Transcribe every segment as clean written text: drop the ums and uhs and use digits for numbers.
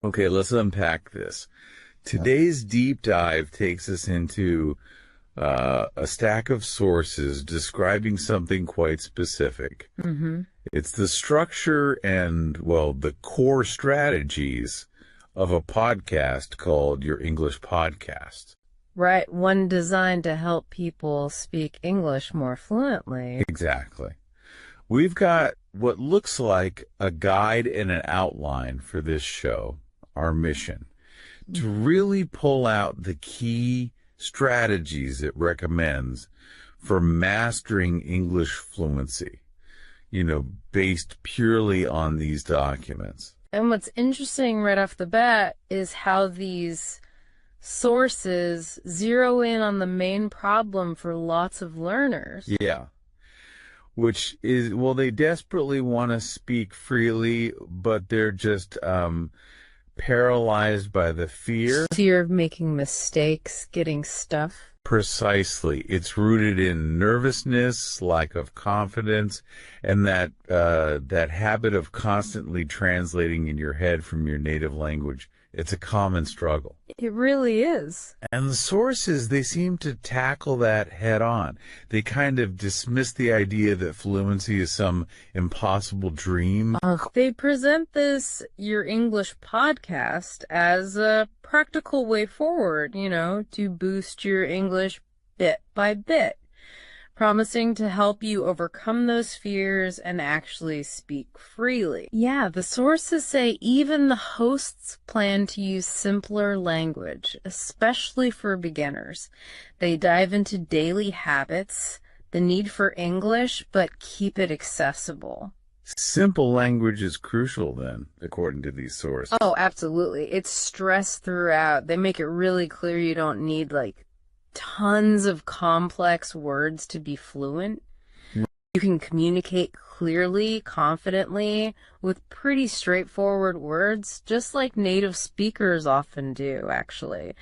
Okay, let's unpack this. Today's deep dive takes us into a stack of sources describing something quite specific. Hmm. It's the structure and, well, the core strategies of a podcast called Your English Podcast. Right, one designed to help people speak English more fluently. Exactly. We've got what looks like a guide and an outline for this show, our mission, to really pull out the key strategies it recommends for mastering English fluency, based purely on these documents. And what's interesting right off the bat is how these sources zero in on the main problem for lots of learners. Yeah. Which is, well, they desperately want to speak freely, but they're just paralyzed by the fear. Fear of making mistakes, getting stuff. Precisely. It's rooted in nervousness, lack of confidence, and that habit of constantly translating in your head from your native language. It's a common struggle. It really is. And the sources, they seem to tackle that head on. They kind of dismiss the idea that fluency is some impossible dream. They present this Your English podcast as a practical way forward, to boost your English bit by bit, promising to help you overcome those fears and actually speak freely. Yeah, the sources say even the hosts plan to use simpler language, especially for beginners. They dive into daily habits, the need for English, but keep it accessible. Simple language is crucial then, according to these sources. Oh, absolutely. It's stressed throughout. They make it really clear you don't need tons of complex words to be fluent. You can communicate clearly, confidently, with pretty straightforward words, just like native speakers often do, actually.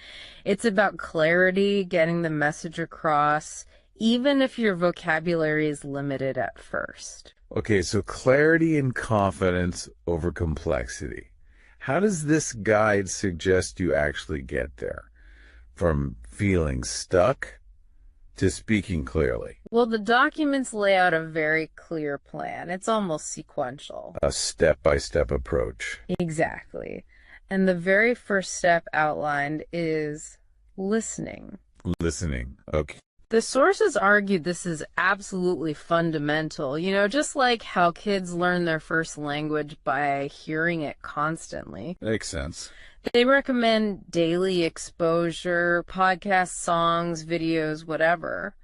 It's about clarity, getting the message across, even if your vocabulary is limited at first. Okay, so clarity and confidence over complexity. How does this guide suggest you actually get there? From feeling stuck to speaking clearly. Well, the documents lay out a very clear plan. It's almost sequential. A step-by-step approach. Exactly. And the very first step outlined is listening. Listening. Okay. The sources argue this is absolutely fundamental, just like how kids learn their first language by hearing it constantly. Makes sense. They recommend daily exposure, podcasts, songs, videos, whatever.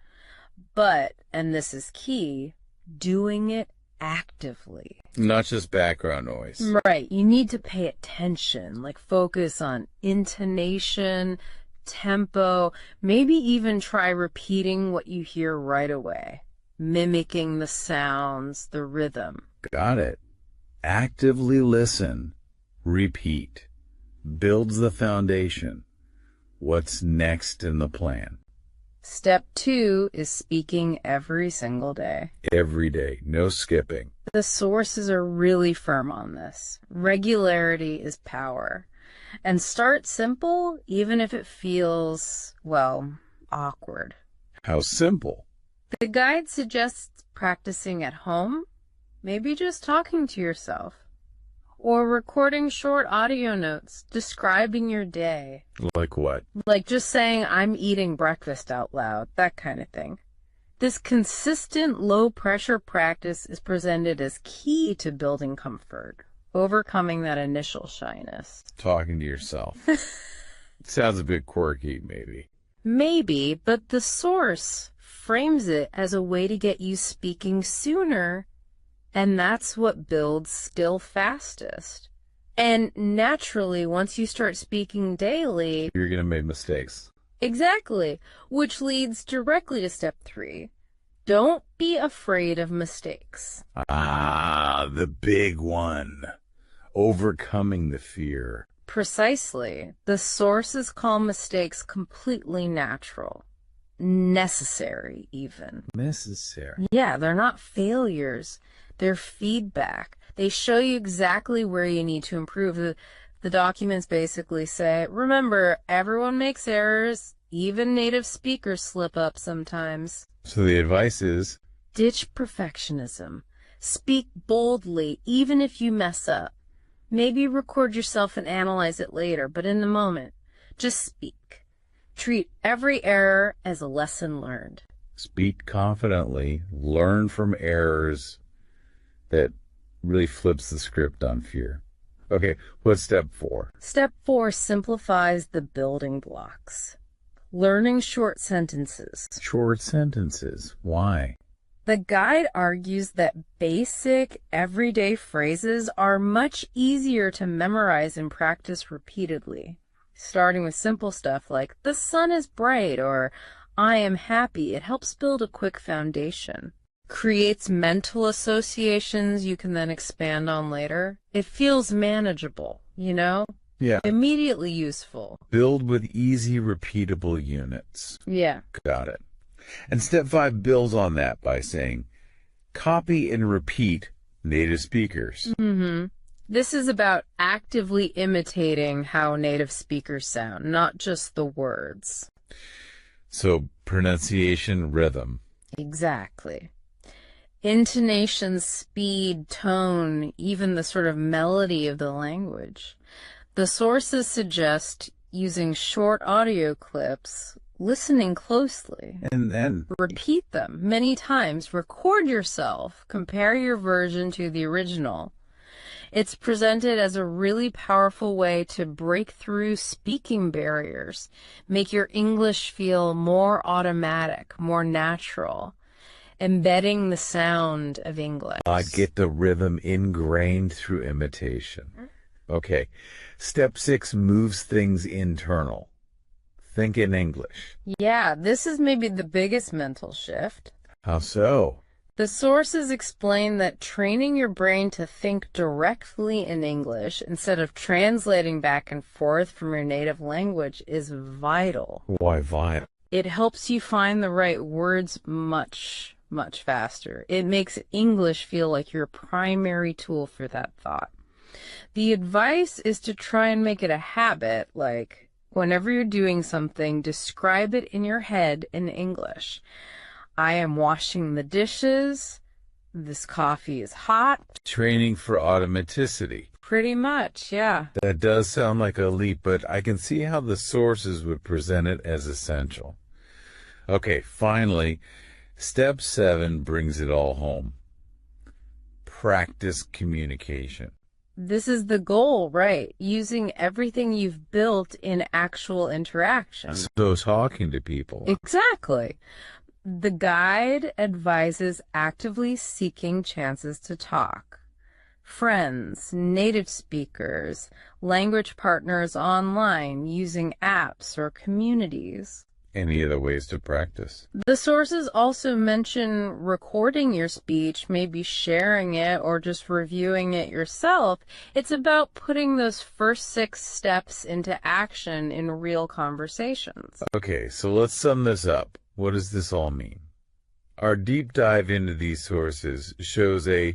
But, and this is key, doing it actively. Not just background noise. Right. You need to pay attention, focus on intonation, tempo, maybe even try repeating what you hear right away, mimicking the sounds, the rhythm. Got it. Actively listen, repeat, builds the foundation. What's next in the plan? Step 2 is speaking every single day. Every day, no skipping. The sources are really firm on this. Regularity is power. And start simple, even if it feels, awkward. How simple? The guide suggests practicing at home, maybe just talking to yourself, or recording short audio notes describing your day. Like what? Like just saying, I'm eating breakfast out loud, that kind of thing. This consistent, low-pressure practice is presented as key to building comfort, overcoming that initial shyness. Talking to yourself. Sounds a bit quirky, maybe. Maybe, but the source frames it as a way to get you speaking sooner, and that's what builds skill fastest. And naturally, once you start speaking daily, you're going to make mistakes. Exactly, which leads directly to step 3. Don't be afraid of mistakes. Ah, the big one. Overcoming the fear. Precisely. The sources call mistakes completely natural. Necessary, even. Necessary? Yeah, they're not failures. They're feedback. They show you exactly where you need to improve. The The documents basically say, remember, everyone makes errors. Even native speakers slip up sometimes. So the advice is, ditch perfectionism. Speak boldly, even if you mess up. Maybe record yourself and analyze it later, but in the moment, just speak. Treat every error as a lesson learned. speak confidently, learn from errors. That really flips the script on fear. Okay, what's step 4? Step 4 simplifies the building blocks. Learning short sentences. Short sentences. Why? The guide argues that basic, everyday phrases are much easier to memorize and practice repeatedly. Starting with simple stuff like, the sun is bright, or I am happy, it helps build a quick foundation. Creates mental associations you can then expand on later. It feels manageable, Yeah. Immediately useful. Build with easy, repeatable units. Yeah. Got it. And step 5 builds on that by saying, copy and repeat native speakers. Mm-hmm. This is about actively imitating how native speakers sound, not just the words. So pronunciation, rhythm. Exactly. Intonation, speed, tone, even the sort of melody of the language. The sources suggest using short audio clips, listening closely. And then repeat them many times. Record yourself. Compare your version to the original. It's presented as a really powerful way to break through speaking barriers, make your English feel more automatic, more natural, embedding the sound of English. get the rhythm ingrained through imitation. Okay. Step 6 moves things internal. Think in English. Yeah, this is maybe the biggest mental shift. How so? The sources explain that training your brain to think directly in English instead of translating back and forth from your native language is vital. Why vital? It helps you find the right words much, much faster. It makes English feel like your primary tool for that thought. The advice is to try and make it a habit, like whenever you're doing something, describe it in your head in English. I am washing the dishes. This coffee is hot. Training for automaticity. Pretty much, yeah. That does sound like a leap, but I can see how the sources would present it as essential. Okay, finally, step 7 brings it all home. Practice communication. This is the goal, right? Using everything you've built in actual interaction. So talking to people. Exactly. The guide advises actively seeking chances to talk. Friends, native speakers, language partners online, using apps or communities. Any other ways to practice? The sources also mention recording your speech, maybe sharing it or just reviewing it yourself. It's about putting those first 6 steps into action in real conversations. Okay, so let's sum this up. What does this all mean? Our deep dive into these sources shows a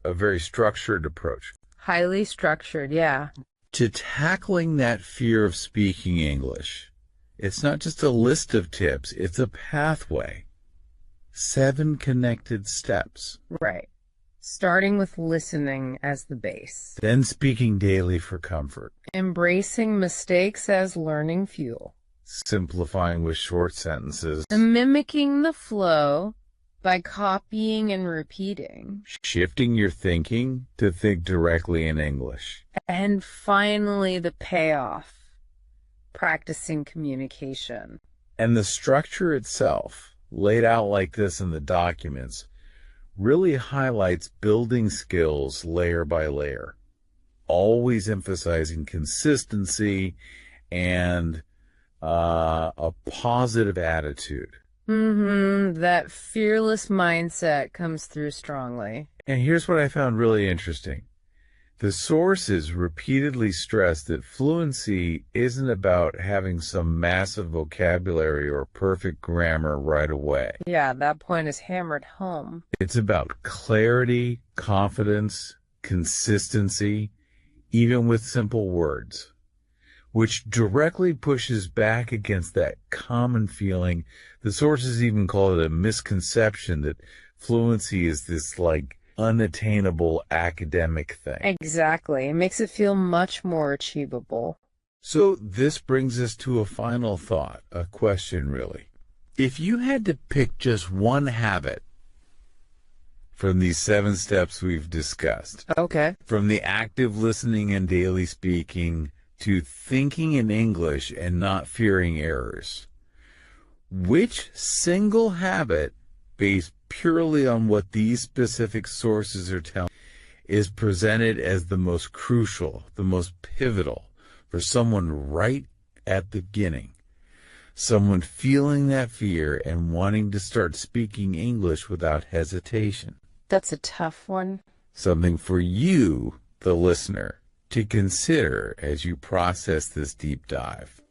very structured approach. Highly structured, yeah. To tackling that fear of speaking English. It's not just a list of tips, it's a pathway. 7 connected steps. Right. Starting with listening as the base. Then speaking daily for comfort. Embracing mistakes as learning fuel. Simplifying with short sentences. And mimicking the flow by copying and repeating. Shifting your thinking to think directly in English. And finally, the payoff. Practicing communication. And the structure itself, laid out like this in the documents, really highlights building skills layer by layer, always emphasizing consistency and a positive attitude. That fearless mindset comes through strongly. And here's what I found really interesting. The sources repeatedly stress that fluency isn't about having some massive vocabulary or perfect grammar right away. Yeah, that point is hammered home. It's about clarity, confidence, consistency, even with simple words, which directly pushes back against that common feeling. The sources even call it a misconception that fluency is this like unattainable academic thing. Exactly. It makes it feel much more achievable. So this brings us to a final thought, a question really. If you had to pick just one habit from these 7 steps we've discussed, Okay. from the active listening and daily speaking to thinking in English and not fearing errors, which single habit, based purely on what these specific sources are telling, is presented as the most crucial, the most pivotal for someone right at the beginning? Someone feeling that fear and wanting to start speaking English without hesitation. That's a tough one. Something for you, the listener, to consider as you process this deep dive.